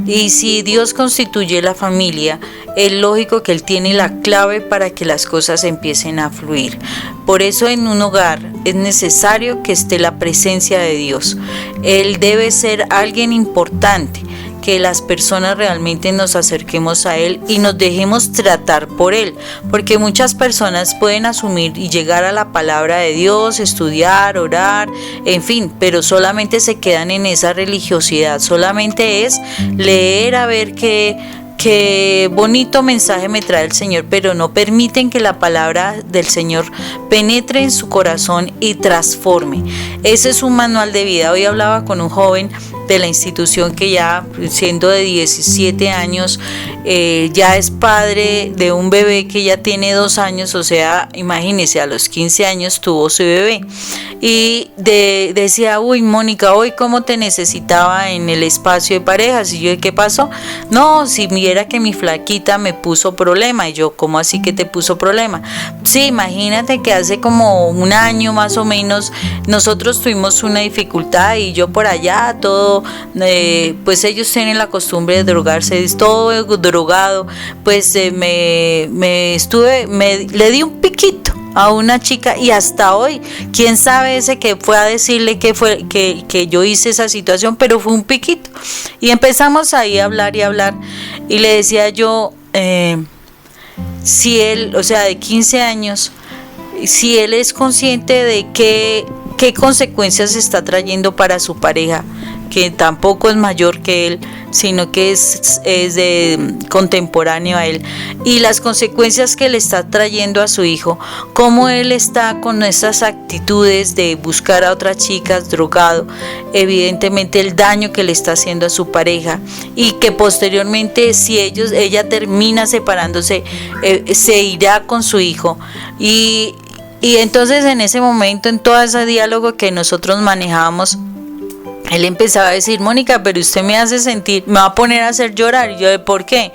Y si Dios constituye la familia, es lógico que Él tiene la clave para que las cosas empiecen a fluir. Por eso en un hogar es necesario que esté la presencia de Dios. Él debe ser alguien importante, que las personas realmente nos acerquemos a Él y nos dejemos tratar por Él, porque muchas personas pueden asumir y llegar a la palabra de Dios, estudiar, orar, en fin, pero solamente se quedan en esa religiosidad, solamente es leer a ver qué bonito mensaje me trae el Señor, pero no permiten que la palabra del Señor penetre en su corazón y transforme. Ese es un manual de vida. Hoy hablaba con un joven de la institución que ya siendo de 17 años ya es padre de un bebé que ya tiene 2 años, o sea, imagínese, a los 15 años tuvo su bebé, y decía: uy, Mónica, hoy cómo te necesitaba en el espacio de parejas. Y yo: ¿qué pasó? No, si viera que mi flaquita me puso problema. Y yo: ¿cómo así que te puso problema? Sí, imagínate que hace como 1 año más o menos nosotros tuvimos una dificultad, y yo por allá todo, pues ellos tienen la costumbre de drogarse, todo drogado, pues le di un piquito a una chica, y hasta hoy, quién sabe ese que fue a decirle que yo hice esa situación, pero fue un piquito. Y empezamos ahí a hablar, y le decía yo, si él, o sea, de 15 años, si él es consciente de qué consecuencias está trayendo para su pareja, que tampoco es mayor que él, sino que es de contemporáneo a él, y las consecuencias que le está trayendo a su hijo, cómo él está con esas actitudes de buscar a otras chicas, drogado, evidentemente el daño que le está haciendo a su pareja, y que posteriormente si ella termina separándose, se irá con su hijo. Y entonces en ese momento, en todo ese diálogo que nosotros manejábamos, él empezaba a decir, Mónica, pero usted me hace sentir, me va a poner a hacer llorar. Y yo, ¿por qué?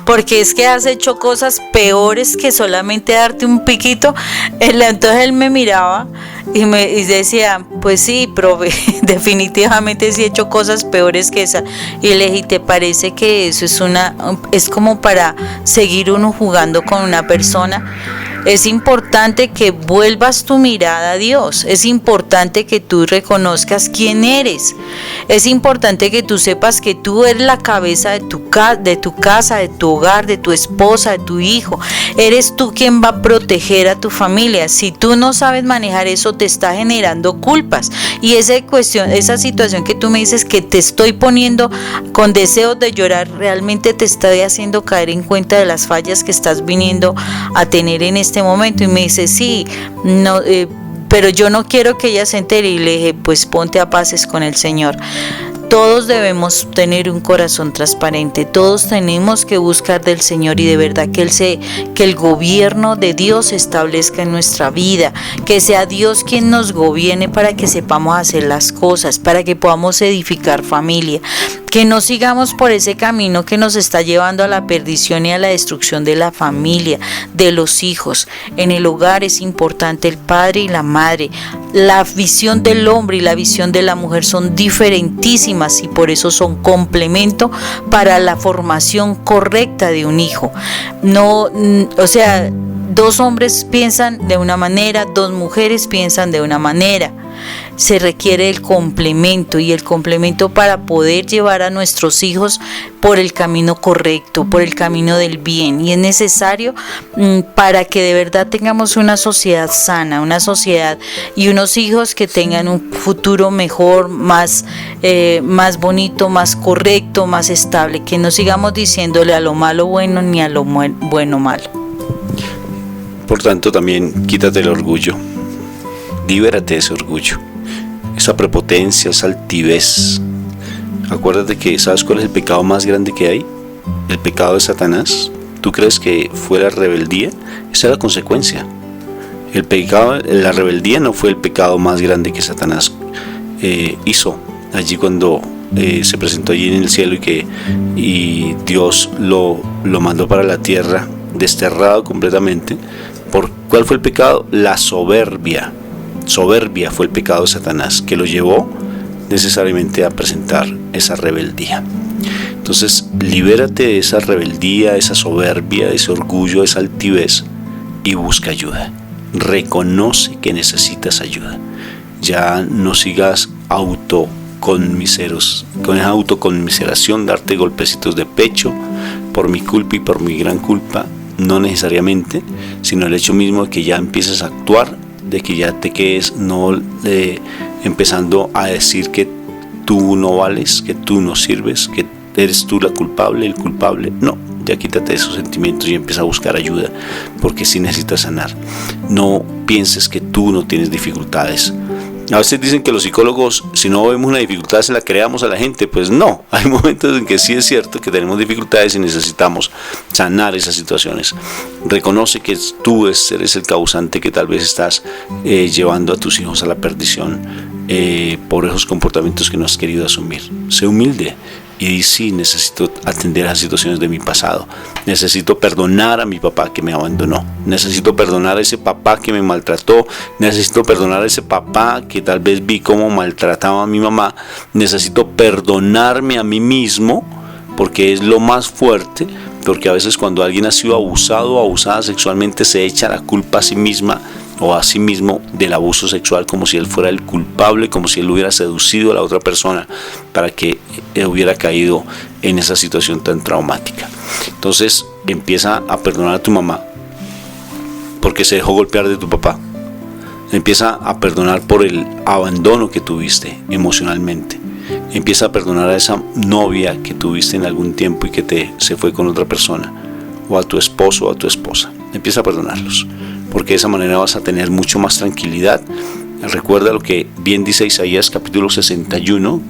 Porque es que has hecho cosas peores que solamente darte un piquito. Entonces él me miraba y decía, pues sí, profe, definitivamente sí he hecho cosas peores que esa. Y le dije, ¿te parece que eso es como para seguir uno jugando con una persona? Es importante que vuelvas tu mirada a Dios. Es importante que tú reconozcas quién eres. Es importante que tú sepas que tú eres la cabeza de tu casa, de tu hogar, de tu esposa, de tu hijo. Eres tú quien va a proteger a tu familia. Si tú no sabes manejar eso, te está generando culpas. Y esa situación que tú me dices que te estoy poniendo con deseos de llorar, realmente te está haciendo caer en cuenta de las fallas que estás viniendo a tener en este momento. Y me dice, sí, no, pero yo no quiero que ella se entere. Y le dije, pues ponte a paces con el Señor. Todos debemos tener un corazón transparente, todos tenemos que buscar del Señor, y de verdad que el gobierno de Dios se establezca en nuestra vida, que sea Dios quien nos gobierne para que sepamos hacer las cosas, para que podamos edificar familia, que no sigamos por ese camino que nos está llevando a la perdición y a la destrucción de la familia, de los hijos. En el hogar es importante el padre y la madre. La visión del hombre y la visión de la mujer son diferentísimas, y por eso son complemento para la formación correcta de un hijo. No, o sea, dos hombres piensan de una manera, dos mujeres piensan de una manera. Se requiere el complemento, y el complemento para poder llevar a nuestros hijos por el camino correcto, por el camino del bien, y es necesario para que de verdad tengamos una sociedad sana, una sociedad y unos hijos que tengan un futuro mejor, más bonito, más correcto, más estable, que no sigamos diciéndole a lo malo bueno ni a lo bueno malo. Por tanto, también quítate el orgullo, libérate de ese orgullo, esa prepotencia, esa altivez. Acuérdate que, ¿sabes cuál es el pecado más grande que hay? El pecado de Satanás. ¿Tú crees que fue la rebeldía? Esa es la consecuencia. El pecado, la rebeldía no fue el pecado más grande que Satanás hizo allí cuando se presentó allí en el cielo, y Dios lo mandó para la tierra desterrado completamente. ¿Cuál fue el pecado? La soberbia. Soberbia fue el pecado de Satanás, que lo llevó necesariamente a presentar esa rebeldía. Entonces, libérate de esa rebeldía, esa soberbia, ese orgullo, esa altivez, y busca ayuda. Reconoce que necesitas ayuda. Ya no sigas con esa autoconmiseración, darte golpecitos de pecho por mi culpa y por mi gran culpa. No necesariamente, sino el hecho mismo de que ya empieces a actuar, de que ya te quedes empezando a decir que tú no vales, que tú no sirves, que eres tú la culpable, el culpable. No, ya quítate de esos sentimientos y empieza a buscar ayuda, porque sí necesitas sanar. No pienses que tú no tienes dificultades. A veces dicen que los psicólogos, si no vemos una dificultad, se la creamos a la gente. Pues no, hay momentos en que sí es cierto que tenemos dificultades y necesitamos sanar esas situaciones. Reconoce que tú eres el causante, que tal vez estás llevando a tus hijos a la perdición por esos comportamientos que no has querido asumir. Sé humilde y di, sí, necesito atender a situaciones de mi pasado. Necesito perdonar a mi papá que me abandonó. Necesito perdonar a ese papá que me maltrató. Necesito perdonar a ese papá que tal vez vi cómo maltrataba a mi mamá. Necesito perdonarme a mí mismo, porque es lo más fuerte. Porque a veces cuando alguien ha sido abusado o abusada sexualmente, se echa la culpa a sí misma o a sí mismo del abuso sexual, como si él fuera el culpable, como si él hubiera seducido a la otra persona para que hubiera caído en esa situación tan traumática. Entonces empieza a perdonar a tu mamá porque se dejó golpear de tu papá. Empieza a perdonar por el abandono que tuviste emocionalmente. Empieza a perdonar a esa novia que tuviste en algún tiempo y que se fue con otra persona, o a tu esposo o a tu esposa. Empieza a perdonarlos, porque de esa manera vas a tener mucho más tranquilidad. Recuerda lo que bien dice Isaías capítulo 61,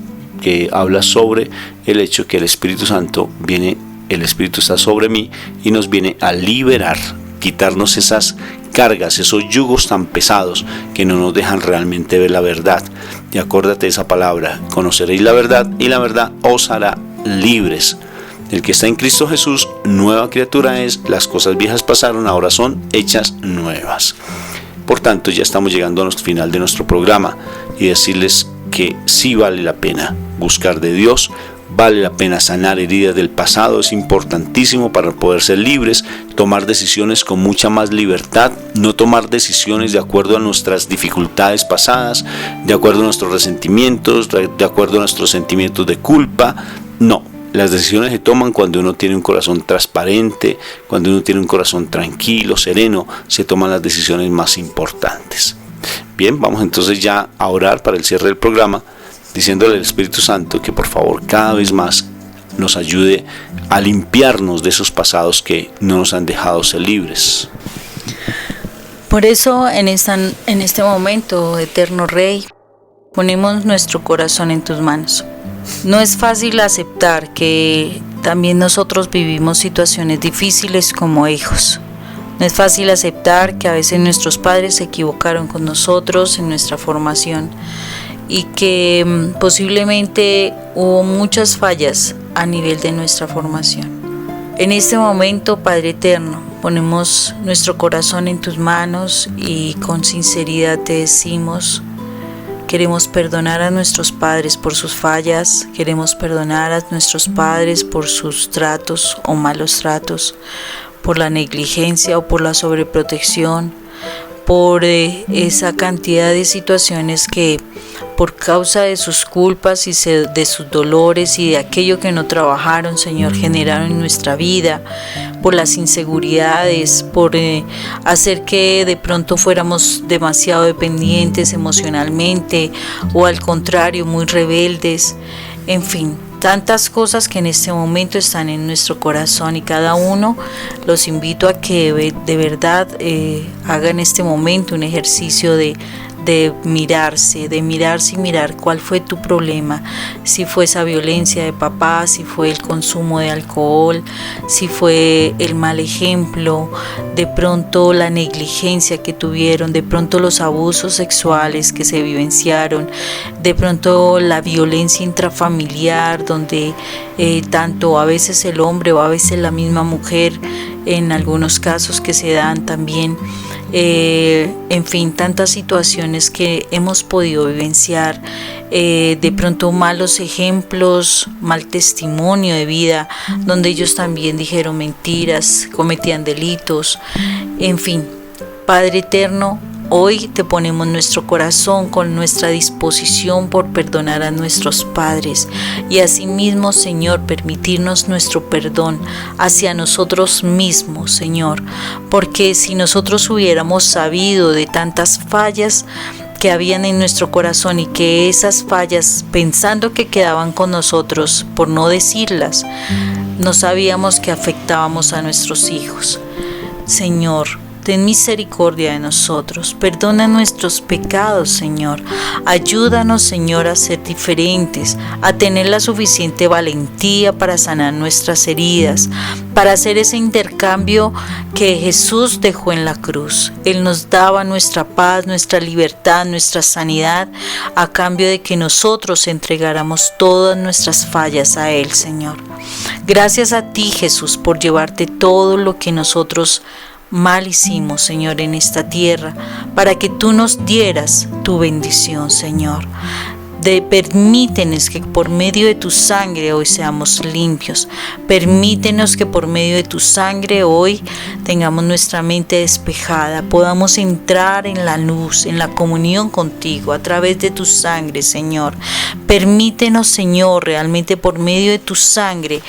que habla sobre el hecho que el Espíritu Santo viene, el Espíritu está sobre mí y nos viene a liberar, quitarnos esas cargas, esos yugos tan pesados que no nos dejan realmente ver la verdad. Y acuérdate de esa palabra: conoceréis la verdad y la verdad os hará libres. El que está en Cristo Jesús, nueva criatura es, las cosas viejas pasaron, ahora son hechas nuevas. Por tanto, ya estamos llegando al final de nuestro programa y decirles que sí vale la pena buscar de Dios, vale la pena sanar heridas del pasado, es importantísimo para poder ser libres, tomar decisiones con mucha más libertad, no tomar decisiones de acuerdo a nuestras dificultades pasadas, de acuerdo a nuestros resentimientos, de acuerdo a nuestros sentimientos de culpa. No, las decisiones se toman cuando uno tiene un corazón transparente, cuando uno tiene un corazón tranquilo, sereno, se toman las decisiones más importantes. Bien, vamos entonces ya a orar para el cierre del programa, diciéndole al Espíritu Santo que por favor cada vez más nos ayude a limpiarnos de esos pasados que no nos han dejado ser libres. Por eso en este momento, eterno Rey, ponemos nuestro corazón en tus manos. No es fácil aceptar que también nosotros vivimos situaciones difíciles como hijos. No es fácil aceptar que a veces nuestros padres se equivocaron con nosotros en nuestra formación y que posiblemente hubo muchas fallas a nivel de nuestra formación. En este momento, Padre Eterno, ponemos nuestro corazón en tus manos y con sinceridad te decimos: queremos perdonar a nuestros padres por sus fallas, queremos perdonar a nuestros padres por sus tratos o malos tratos, por la negligencia o por la sobreprotección, por esa cantidad de situaciones que por causa de sus culpas y de sus dolores y de aquello que no trabajaron, Señor, generaron en nuestra vida, por las inseguridades, por hacer que de pronto fuéramos demasiado dependientes emocionalmente o al contrario muy rebeldes, en fin. Tantas cosas que en este momento están en nuestro corazón y cada uno los invito a que de verdad haga en este momento un ejercicio de mirarse y mirar cuál fue tu problema, si fue esa violencia de papá, si fue el consumo de alcohol, si fue el mal ejemplo, de pronto la negligencia que tuvieron, de pronto los abusos sexuales que se vivenciaron, de pronto la violencia intrafamiliar donde tanto a veces el hombre o a veces la misma mujer, en algunos casos que se dan también, en fin, tantas situaciones que hemos podido vivenciar, de pronto malos ejemplos, mal testimonio de vida, donde ellos también dijeron mentiras, cometían delitos, en fin. Padre Eterno, hoy te ponemos nuestro corazón con nuestra disposición por perdonar a nuestros padres y asimismo, Señor, permitirnos nuestro perdón hacia nosotros mismos, Señor, porque si nosotros hubiéramos sabido de tantas fallas que habían en nuestro corazón y que esas fallas, pensando que quedaban con nosotros por no decirlas, no sabíamos que afectábamos a nuestros hijos. Señor, ten misericordia de nosotros, perdona nuestros pecados, Señor. Ayúdanos, Señor, a ser diferentes, a tener la suficiente valentía para sanar nuestras heridas, para hacer ese intercambio que Jesús dejó en la cruz. Él nos daba nuestra paz, nuestra libertad, nuestra sanidad, a cambio de que nosotros entregáramos todas nuestras fallas a Él, Señor. Gracias a ti, Jesús, por llevarte todo lo que nosotros mal hicimos, Señor, en esta tierra, para que tú nos dieras tu bendición, Señor. Permítenos que por medio de tu sangre hoy seamos limpios. Permítenos que por medio de tu sangre hoy tengamos nuestra mente despejada, podamos entrar en la luz, en la comunión contigo a través de tu sangre, Señor. Permítenos, Señor, realmente por medio de tu sangre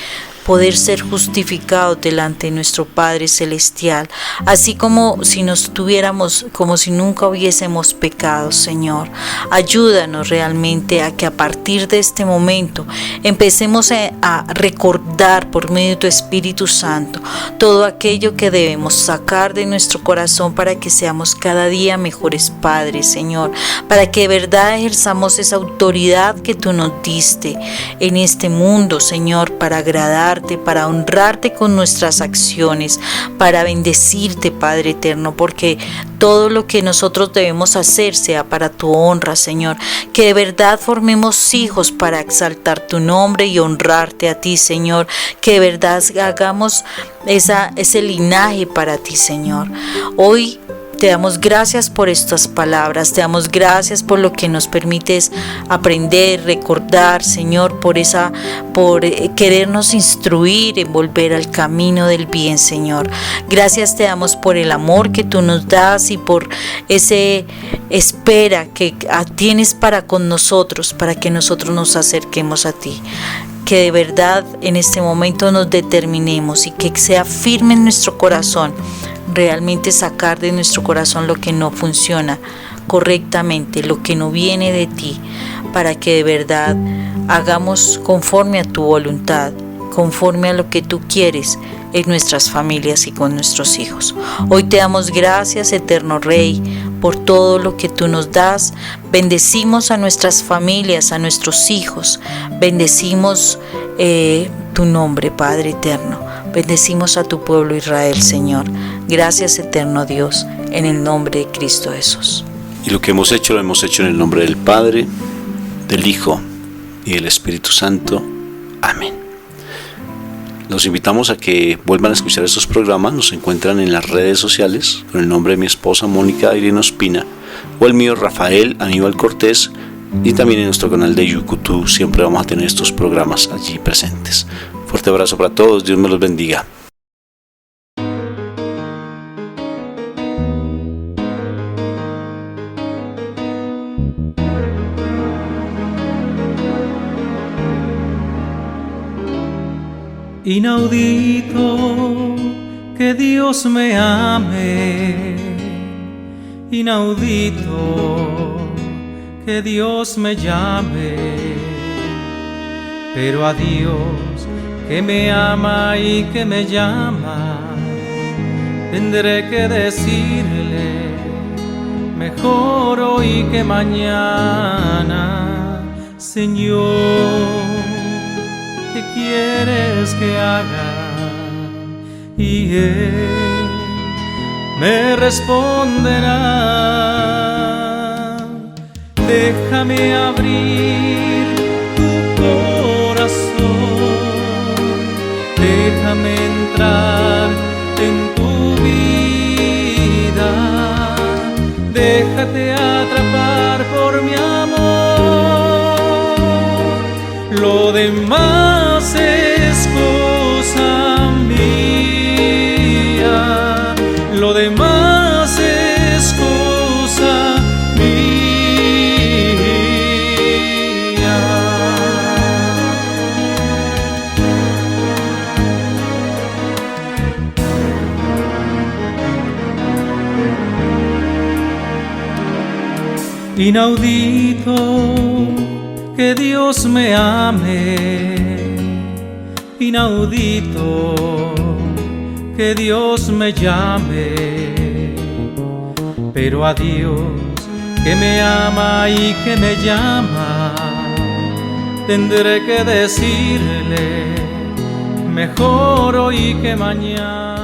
poder ser justificados delante de nuestro Padre Celestial, así como si nos tuviéramos, como si nunca hubiésemos pecado, Señor. Ayúdanos realmente a que a partir de este momento empecemos a recordar por medio de tu Espíritu Santo todo aquello que debemos sacar de nuestro corazón para que seamos cada día mejores padres, Señor, para que de verdad ejerzamos esa autoridad que tú nos diste en este mundo, Señor, para agradar, para honrarte con nuestras acciones, para bendecirte, Padre eterno, porque todo lo que nosotros debemos hacer sea para tu honra, Señor. Que de verdad formemos hijos para exaltar tu nombre y honrarte a ti, Señor. Que de verdad hagamos ese linaje para ti, Señor. Hoy te damos gracias por estas palabras, te damos gracias por lo que nos permites aprender, recordar, Señor, por querernos instruir en volver al camino del bien, Señor. Gracias te damos por el amor que tú nos das y por ese espera que tienes para con nosotros, para que nosotros nos acerquemos a ti. Que de verdad en este momento nos determinemos y que sea firme en nuestro corazón realmente sacar de nuestro corazón lo que no funciona correctamente, lo que no viene de ti, para que de verdad hagamos conforme a tu voluntad, conforme a lo que tú quieres en nuestras familias y con nuestros hijos. Hoy te damos gracias, eterno Rey, por todo lo que tú nos das. Bendecimos a nuestras familias, a nuestros hijos. Bendecimos tu nombre, Padre eterno. Bendecimos a tu pueblo Israel, Señor. Gracias, eterno Dios, en el nombre de Cristo Jesús. Y lo que hemos hecho, lo hemos hecho en el nombre del Padre, del Hijo y del Espíritu Santo. Amén. Los invitamos a que vuelvan a escuchar estos programas. Nos encuentran en las redes sociales con el nombre de mi esposa Mónica Irene Ospina o el mío Rafael Aníbal Cortés, y también en nuestro canal de YouTube. Siempre vamos a tener estos programas allí presentes. Fuerte abrazo para todos, Dios me los bendiga. Inaudito que Dios me ame, inaudito que Dios me llame, pero a Dios que me ama y que me llama, tendré que decirle mejor hoy que mañana: Señor, ¿qué quieres que haga? Y Él me responderá: déjame abrir tu corazón, déjame entrar en tu vida, déjate atrapar por mi amor, lo demás es cosa mía, lo demás es cosa mía. Inaudito que Dios me ame, inaudito que Dios me llame, pero a Dios que me ama y que me llama, tendré que decirle mejor hoy que mañana.